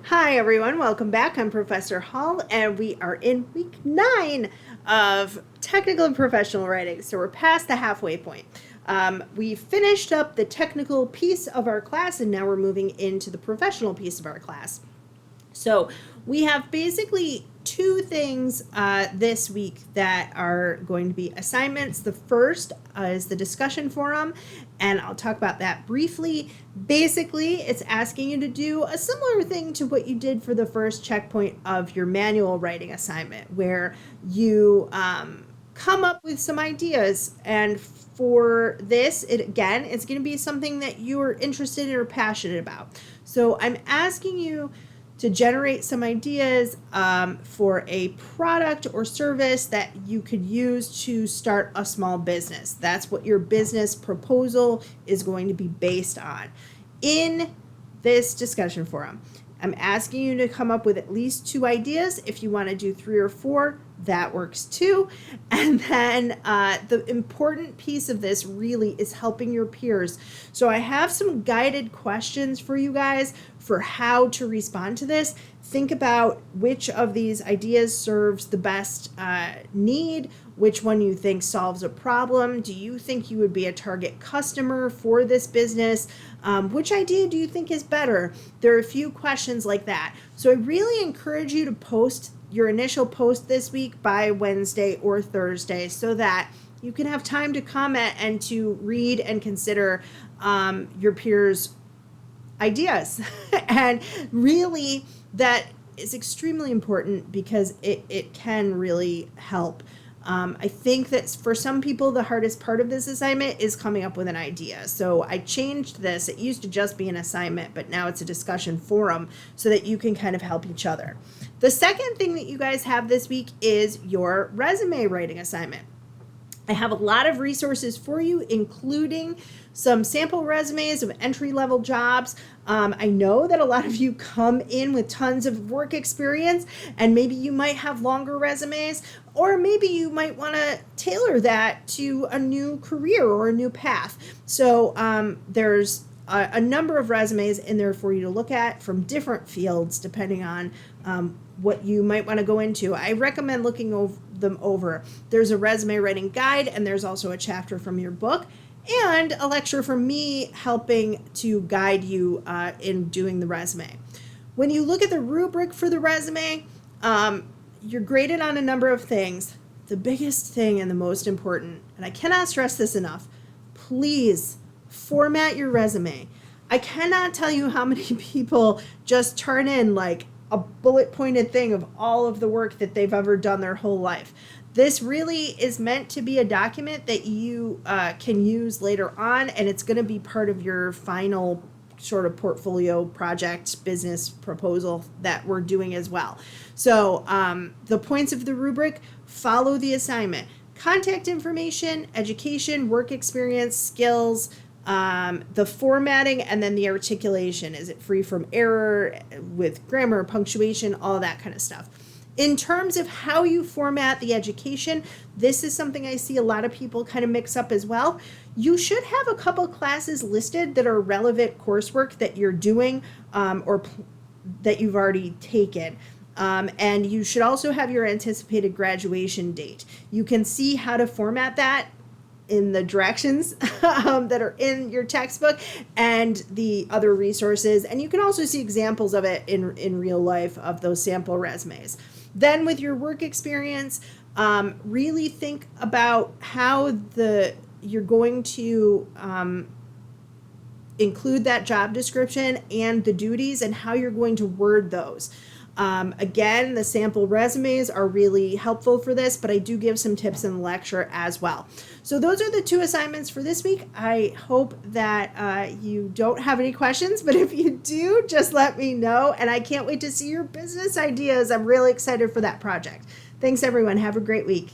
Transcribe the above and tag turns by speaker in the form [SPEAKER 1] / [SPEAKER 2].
[SPEAKER 1] Hi, everyone. Welcome back. I'm Professor Hall, and we are in week 9 of technical and professional writing. So we're past the halfway point. We finished up the technical piece of our class, and now we're moving into the professional piece of our class. So we have basically two things this week that are going to be assignments. The first is the discussion forum, and I'll talk about that briefly. Basically, it's asking you to do a similar thing to what you did for the first checkpoint of your manual writing assignment, where you come up with some ideas. And for this, it's going to be something that you are interested in or passionate about. So I'm asking you to generate some ideas for a product or service that you could use to start a small business. That's what your business proposal is going to be based on. In this discussion forum, I'm asking you to come up with at least 2 ideas. If you want to do 3 or 4, that works too. And then the important piece of this really is helping your peers. So I have some guided questions for you guys for how to respond to this. Think about which of these ideas serves the best need, which one you think solves a problem. Do you think you would be a target customer for this business? Which idea do you think is better? There are a few questions like that. So I really encourage you to post your initial post this week by Wednesday or Thursday so that you can have time to comment and to read and consider your peers' ideas. And really, that is extremely important because it can really help. I think that for some people, the hardest part of this assignment is coming up with an idea. So I changed this. It used to just be an assignment, but now it's a discussion forum so that you can kind of help each other. The second thing that you guys have this week is your resume writing assignment. I have a lot of resources for you, including some sample resumes of entry-level jobs. I know that a lot of you come in with tons of work experience, and maybe you might have longer resumes, or maybe you might want to tailor that to a new career or a new path. So there's a number of resumes in there for you to look at from different fields, depending on what you might want to go into. I recommend looking them over. There's a resume writing guide, and there's also a chapter from your book, and a lecture from me helping to guide you in doing the resume. When you look at the rubric for the resume, you're graded on a number of things. The biggest thing and the most important, and I cannot stress this enough, please format your resume. I cannot tell you how many people just turn in like a bullet pointed thing of all of the work that they've ever done their whole life. This really is meant to be a document that you can use later on, and it's going to be part of your final sort of portfolio project business proposal that we're doing as well. So the points of the rubric: follow the assignment, contact information, education, work experience, skills, the formatting, and then the articulation. Is it free from error with grammar, punctuation, all that kind of stuff. In terms of how you format the education, this is something I see a lot of people kind of mix up as well. You should have a couple classes listed that are relevant coursework that you're doing or that you've already taken. And you should also have your anticipated graduation date. You can see how to format that in the directions that are in your textbook and the other resources. And you can also see examples of it in real life of those sample resumes. Then with your work experience, really think about how you're going to include that job description and the duties and how you're going to word those. Again, the sample resumes are really helpful for this, but I do give some tips in the lecture as well. So those are the 2 assignments for this week. I hope that you don't have any questions, but if you do, just let me know. And I can't wait to see your business ideas. I'm really excited for that project. Thanks, everyone. Have a great week.